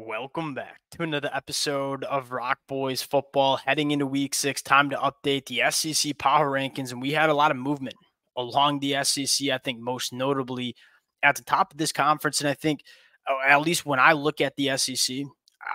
Welcome back to another episode of Rock Boys Football. Heading into week 6, time to update the SEC power rankings, and we had a lot of movement along the SEC. I think most notably at the top of this conference, and I think at least when I look at the SEC,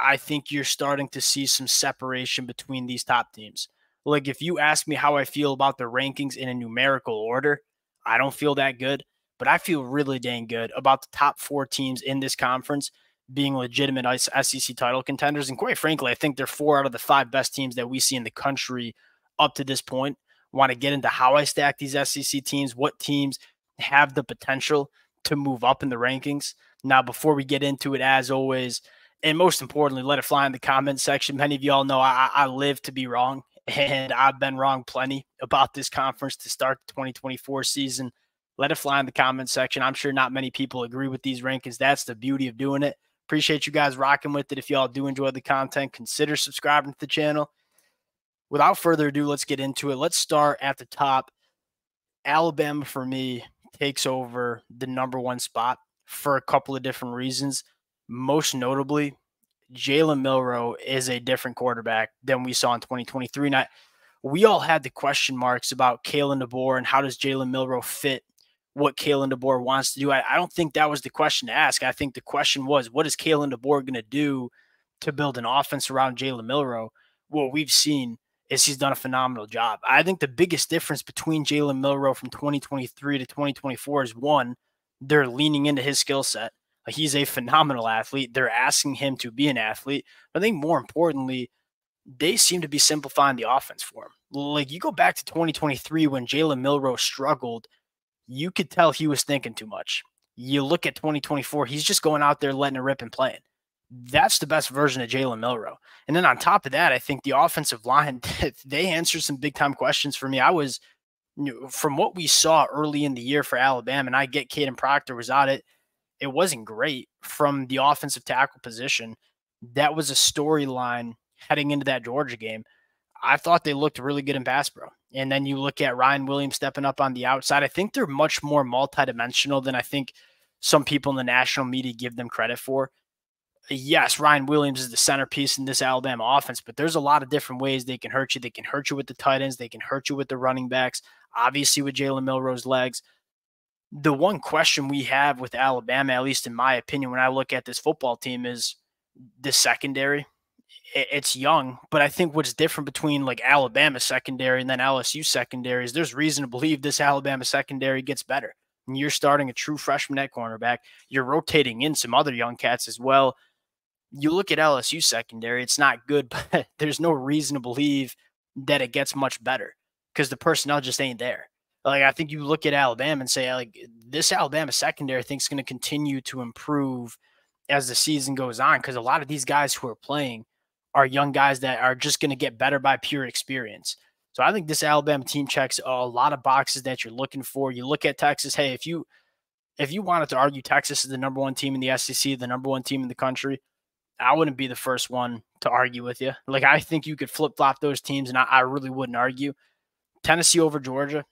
I think you're starting to see some separation between these top teams. Like if you ask me how I feel about the rankings in a numerical order, I don't feel that good, but I feel really dang good about the top 4 teams in this conference being legitimate SEC title contenders. And quite frankly, I think they're 4 out of the 5 best teams that we see in the country up to this point. Want to get into how I stack these SEC teams, what teams have the potential to move up in the rankings. Now, before we get into it, as always, and most importantly, let it fly in the comment section. Many of y'all know I live to be wrong, and I've been wrong plenty about this conference to start the 2024 season. Let it fly in the comment section. I'm sure not many people agree with these rankings. That's the beauty of doing it. Appreciate you guys rocking with it. If y'all do enjoy the content, consider subscribing to the channel. Without further ado, let's get into it. Let's start at the top. Alabama, for me, takes over the #1 spot for a couple of different reasons. Most notably, Jalen Milroe is a different quarterback than we saw in 2023. And we all had the question marks about Kalen DeBoer and how does Jalen Milroe fit what Kalen DeBoer wants to do. I don't think that was the question to ask. I think the question was, what is Kalen DeBoer going to do to build an offense around Jalen Milroe? What we've seen is he's done a phenomenal job. I think the biggest difference between Jalen Milroe from 2023 to 2024 is, one, they're leaning into his skill set. He's a phenomenal athlete. They're asking him to be an athlete. But I think more importantly, they seem to be simplifying the offense for him. Like you go back to 2023 when Jalen Milroe struggled, you could tell he was thinking too much. You look at 2024, he's just going out there letting it rip and playing. That's the best version of Jalen Milroe. And then on top of that, I think the offensive line, they answered some big-time questions for me. From what we saw early in the year for Alabama, and I get Caden Proctor was out, it wasn't great from the offensive tackle position. That was a storyline heading into that Georgia game. I thought they looked really good in pass pro. And then you look at Ryan Williams stepping up on the outside. I think they're much more multidimensional than I think some people in the national media give them credit for. Yes, Ryan Williams is the centerpiece in this Alabama offense, but there's a lot of different ways they can hurt you. They can hurt you with the tight ends. They can hurt you with the running backs, obviously with Jalen Milroe's legs. The one question we have with Alabama, at least in my opinion, when I look at this football team, is the secondary. It's young, but I think what's different between like Alabama secondary and then LSU secondary is there's reason to believe this Alabama secondary gets better. And you're starting a true freshman at cornerback. You're rotating in some other young cats as well. You look at LSU secondary, it's not good, but there's no reason to believe that it gets much better because the personnel just ain't there. Like I think you look at Alabama and say, like, this Alabama secondary I think is going to continue to improve as the season goes on because a lot of these guys who are playing are young guys that are just going to get better by pure experience. So I think this Alabama team checks a lot of boxes that you're looking for. You look at Texas. Hey, if you wanted to argue Texas is the #1 team in the SEC, the #1 team in the country, I wouldn't be the first one to argue with you. Like I think you could flip-flop those teams, and I really wouldn't argue. Tennessee over Georgia.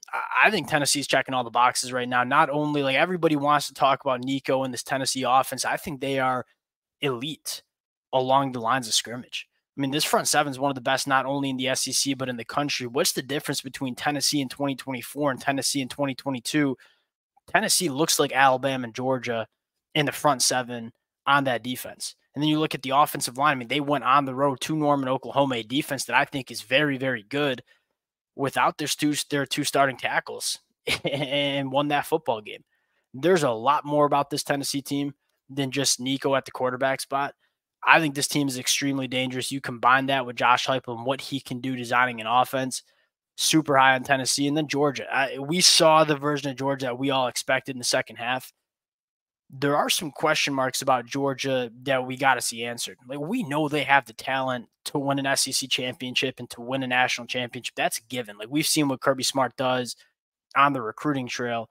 I think Tennessee's checking all the boxes right now. Not only like everybody wants to talk about Nico and this Tennessee offense, I think they are elite along the lines of scrimmage. I mean, this front seven is one of the best, not only in the SEC, but in the country. What's the difference between Tennessee in 2024 and Tennessee in 2022? Tennessee looks like Alabama and Georgia in the front seven on that defense. And then you look at the offensive line. I mean, they went on the road to Norman, Oklahoma, a defense that I think is very, very good without their two starting tackles and won that football game. There's a lot more about this Tennessee team than just Nico at the quarterback spot. I think this team is extremely dangerous. You combine that with Josh Heupel and what he can do designing an offense, super high on Tennessee. And then Georgia. We saw the version of Georgia that we all expected in the second half. There are some question marks about Georgia that we got to see answered. Like we know they have the talent to win an SEC championship and to win a national championship. That's a given. Like we've seen what Kirby Smart does on the recruiting trail.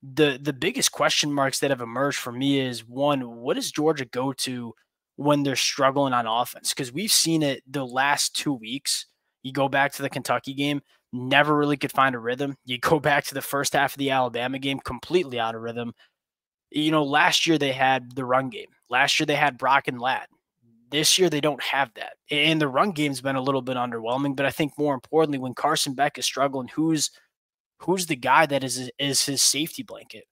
The biggest question marks that have emerged for me is, one, what does Georgia go to when they're struggling on offense? Because we've seen it the last 2 weeks. You go back to the Kentucky game, never really could find a rhythm. You go back to the first half of the Alabama game, completely out of rhythm. You know, last year they had the run game. Last year they had Brock and Ladd. This year, they don't have that. And the run game's been a little bit underwhelming, but I think more importantly, when Carson Beck is struggling, who's the guy that is his safety blanket?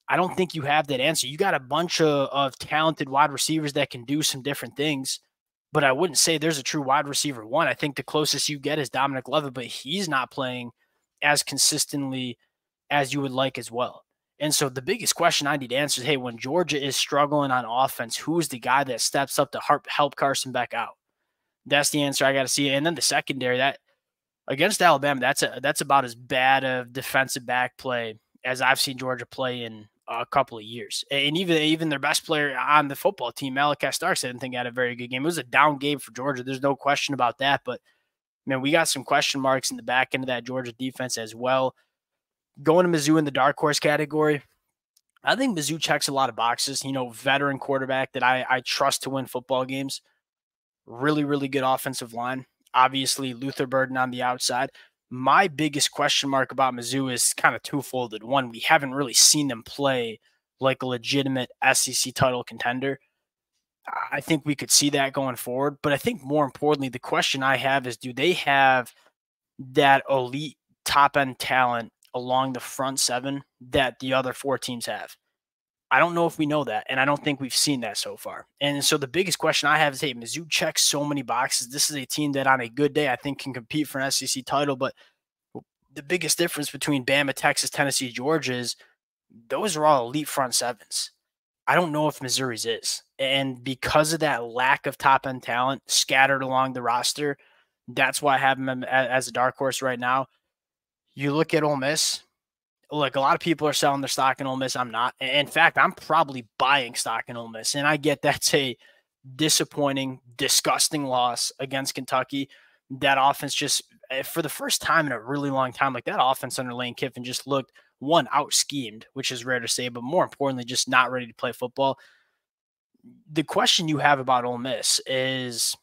I don't think you have that answer. You got a bunch of talented wide receivers that can do some different things, but I wouldn't say there's a true wide receiver one. I think the closest you get is Dominic Levitt, but he's not playing as consistently as you would like as well. And so the biggest question I need to answer is, hey, when Georgia is struggling on offense, who's the guy that steps up to help Carson Beck out? That's the answer I got to see. And then the secondary, that against Alabama, that's about as bad of defensive back play as I've seen Georgia play in a couple of years. And even their best player on the football team, Malachi Starks, I didn't think had a very good game. It was a down game for Georgia. There's no question about that. But man, we got some question marks in the back end of that Georgia defense as well. Going to Mizzou in the dark horse category, I think Mizzou checks a lot of boxes. Veteran quarterback that I trust to win football games. Really, really good offensive line. Obviously, Luther Burden on the outside. My biggest question mark about Mizzou is kind of twofolded. One, we haven't really seen them play like a legitimate SEC title contender. I think we could see that going forward. But I think more importantly, the question I have is, do they have that elite top-end talent along the front seven that the other four teams have? I don't know if we know that, and I don't think we've seen that so far. And so the biggest question I have is, hey, Mizzou checks so many boxes. This is a team that on a good day I think can compete for an SEC title, but the biggest difference between Bama, Texas, Tennessee, Georgia is those are all elite front sevens. I don't know if Missouri's is. And because of that lack of top-end talent scattered along the roster, that's why I have them as a dark horse right now. You look at Ole Miss. Look, a lot of people are selling their stock in Ole Miss. I'm not. In fact, I'm probably buying stock in Ole Miss. And I get that's a disappointing, disgusting loss against Kentucky. That offense just, for the first time in a really long time, like that offense under Lane Kiffin just looked, one, out-schemed, which is rare to say, but more importantly, just not ready to play football. The question you have about Ole Miss is,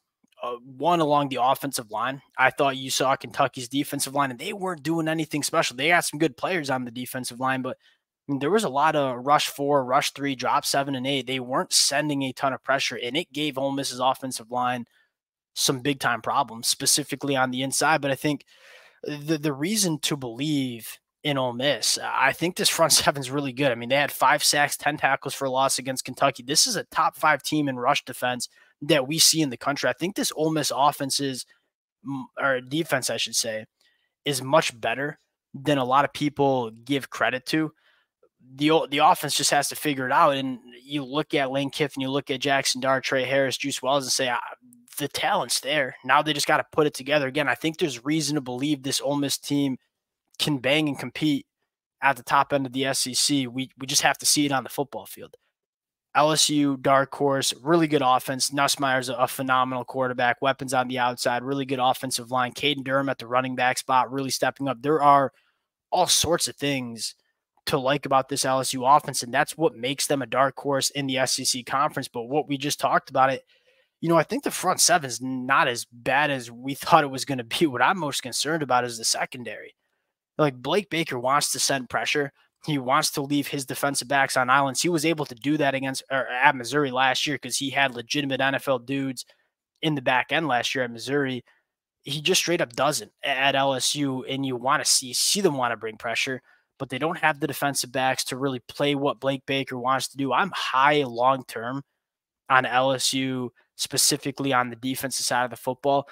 one, along the offensive line. I thought you saw Kentucky's defensive line, and they weren't doing anything special. They got some good players on the defensive line, but there was a lot of rush 4, rush 3, drop 7 and 8. They weren't sending a ton of pressure, and it gave Ole Miss's offensive line some big-time problems, specifically on the inside. But I think the reason to believe in Ole Miss, I think this front seven is really good. I mean, they had 5 sacks, 10 tackles for a loss against Kentucky. This is a top 5 team in rush defense that we see in the country. I think this Ole Miss offense or defense, I should say, is much better than a lot of people give credit to. The offense just has to figure it out. And you look at Lane Kiffin, you look at Jackson Dart, Trey Harris, Juice Wells, and say, the talent's there. Now they just got to put it together. Again, I think there's reason to believe this Ole Miss team can bang and compete at the top end of the SEC. We just have to see it on the football field. LSU, dark horse, really good offense. Nussmeier's a phenomenal quarterback. Weapons on the outside, really good offensive line. Caden Durham at the running back spot, really stepping up. There are all sorts of things to like about this LSU offense, and that's what makes them a dark horse in the SEC conference. But what we just talked about it, I think the front seven is not as bad as we thought it was going to be. What I'm most concerned about is the secondary. Like, Blake Baker wants to send pressure. He wants to leave his defensive backs on islands. He was able to do that at Missouri last year because he had legitimate NFL dudes in the back end last year at Missouri. He just straight up doesn't at LSU, and you want to see them want to bring pressure, but they don't have the defensive backs to really play what Blake Baker wants to do. I'm high long-term on LSU, specifically on the defensive side of the football.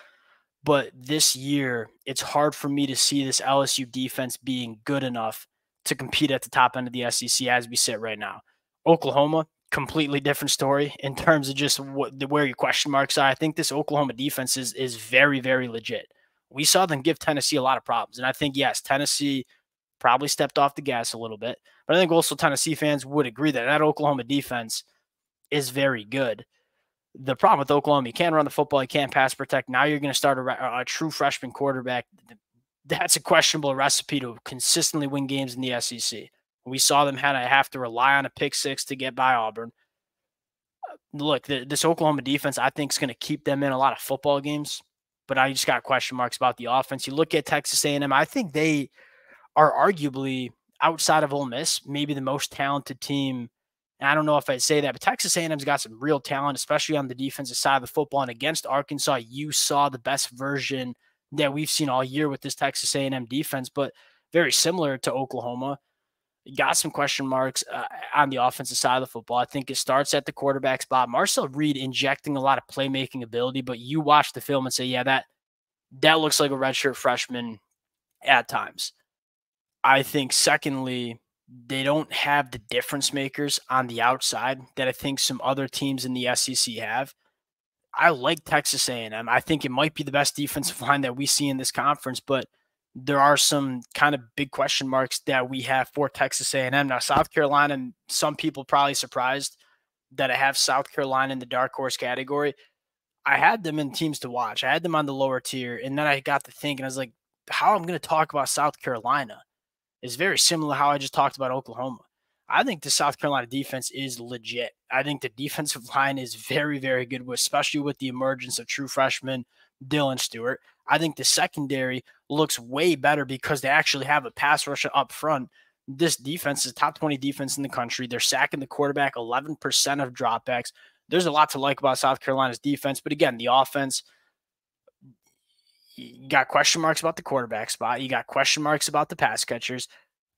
But this year, it's hard for me to see this LSU defense being good enough to compete at the top end of the SEC as we sit right now. Oklahoma, completely different story in terms of just where your question marks are. I think this Oklahoma defense is very, very legit. We saw them give Tennessee a lot of problems. And I think, yes, Tennessee probably stepped off the gas a little bit. But I think also Tennessee fans would agree that Oklahoma defense is very good. The problem with Oklahoma, you can't run the football, you can't pass protect. Now you're going to start a true freshman quarterback. That's a questionable recipe to consistently win games in the SEC. We saw them have to rely on a pick 6 to get by Auburn. Look, this Oklahoma defense, I think, is going to keep them in a lot of football games, but I just got question marks about the offense. You look at Texas A&M, I think they are arguably, outside of Ole Miss, maybe the most talented team And I don't know if I'd say that, but Texas A&M's got some real talent, especially on the defensive side of the football. And against Arkansas, you saw the best version that we've seen all year with this Texas A&M defense, but very similar to Oklahoma. You got some question marks on the offensive side of the football. I think it starts at the quarterback spot. Marcel Reed injecting a lot of playmaking ability, but you watch the film and say, yeah, that looks like a redshirt freshman at times. I think, secondly, they don't have the difference makers on the outside that I think some other teams in the SEC have. I like Texas A&M. I think it might be the best defensive line that we see in this conference, but there are some kind of big question marks that we have for Texas A&M. Now, South Carolina, and some people probably surprised that I have South Carolina in the dark horse category. I had them in teams to watch. I had them on the lower tier, and then I got to thinking, I was like, how I'm going to talk about South Carolina is very similar to how I just talked about Oklahoma. I think the South Carolina defense is legit. I think the defensive line is very, very good, especially with the emergence of true freshman Dylan Stewart. I think the secondary looks way better because they actually have a pass rusher up front. This defense is top 20 defense in the country. They're sacking the quarterback 11% of dropbacks. There's a lot to like about South Carolina's defense, but again, the offense, you got question marks about the quarterback spot. You got question marks about the pass catchers,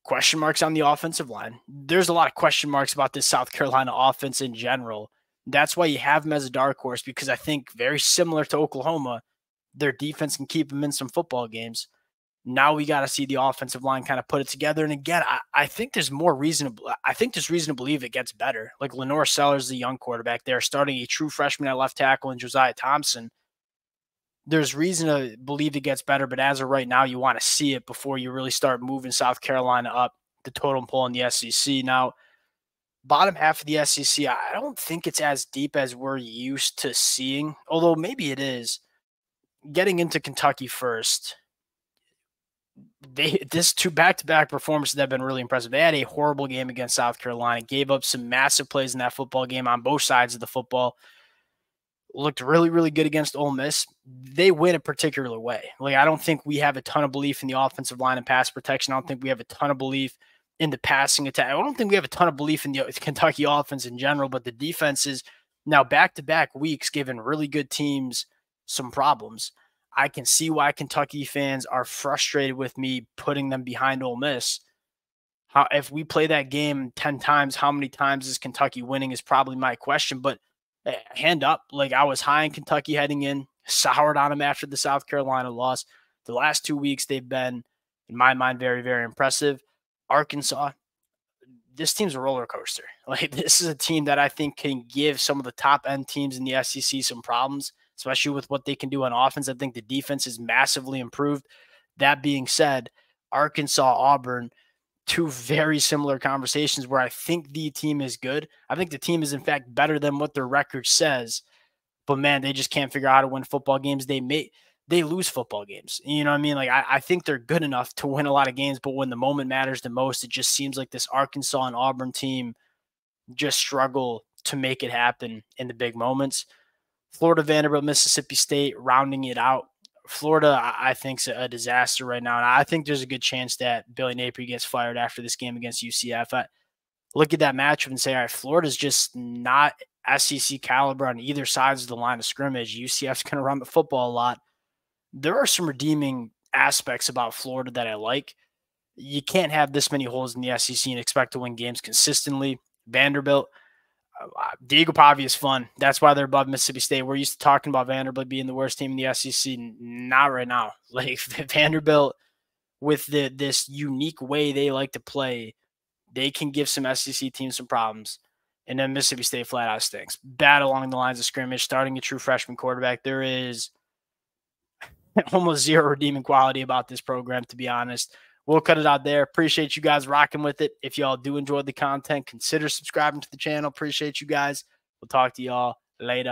question marks on the offensive line. There's a lot of question marks about this South Carolina offense in general. That's why you have them as a dark horse, because I think very similar to Oklahoma, their defense can keep them in some football games. Now we got to see the offensive line kind of put it together. And again, I think there's more reasonable. I think there's reason to believe it gets better. Like Lenore Sellers, the young quarterback there, starting a true freshman at left tackle, and Josiah Thompson. There's reason to believe it gets better, but as of right now, you want to see it before you really start moving South Carolina up the totem pole in the SEC. Now, bottom half of the SEC, I don't think it's as deep as we're used to seeing, although maybe it is. Getting into Kentucky first, this two back-to-back performances have been really impressive. They had a horrible game against South Carolina, gave up some massive plays in that football game on both sides of the football. Looked really, really good against Ole Miss. They win a particular way. Like, I don't think we have a ton of belief in the offensive line and pass protection. I don't think we have a ton of belief in the passing attack. I don't think we have a ton of belief in the Kentucky offense in general, but the defense is now back-to-back weeks giving really good teams some problems. I can see why Kentucky fans are frustrated with me putting them behind Ole Miss. If we play that game 10 times, how many times is Kentucky winning is probably my question, but hand up. Like, I was high in Kentucky heading in, soured on them after the South Carolina loss. The last 2 weeks, they've been, in my mind, very, very impressive. Arkansas, this team's a roller coaster. Like, this is a team that I think can give some of the top end teams in the SEC some problems, especially with what they can do on offense. I think the defense is massively improved. That being said, Arkansas, Auburn, two very similar conversations where I think the team is good. I think the team is, in fact, better than what their record says. But, man, they just can't figure out how to win football games. They lose football games. You know what I mean? Like, I think they're good enough to win a lot of games, but when the moment matters the most, it just seems like this Arkansas and Auburn team just struggle to make it happen in the big moments. Florida, Vanderbilt, Mississippi State, rounding it out. Florida, I think, is a disaster right now. And I think there's a good chance that Billy Napier gets fired after this game against UCF. I look at that matchup and say, all right, Florida's just not SEC caliber on either sides of the line of scrimmage. UCF's going to run the football a lot. There are some redeeming aspects about Florida that I like. You can't have this many holes in the SEC and expect to win games consistently. Vanderbilt, Diego Pavia is fun. That's why they're above Mississippi State. We're used to talking about Vanderbilt being the worst team in the SEC. Not right now. Like, Vanderbilt, with this unique way they like to play, they can give some SEC teams some problems. And then Mississippi State flat out stinks. Bad along the lines of scrimmage, starting a true freshman quarterback. There is almost zero redeeming quality about this program, to be honest. We'll cut it out there. Appreciate you guys rocking with it. If y'all do enjoy the content, consider subscribing to the channel. Appreciate you guys. We'll talk to y'all later.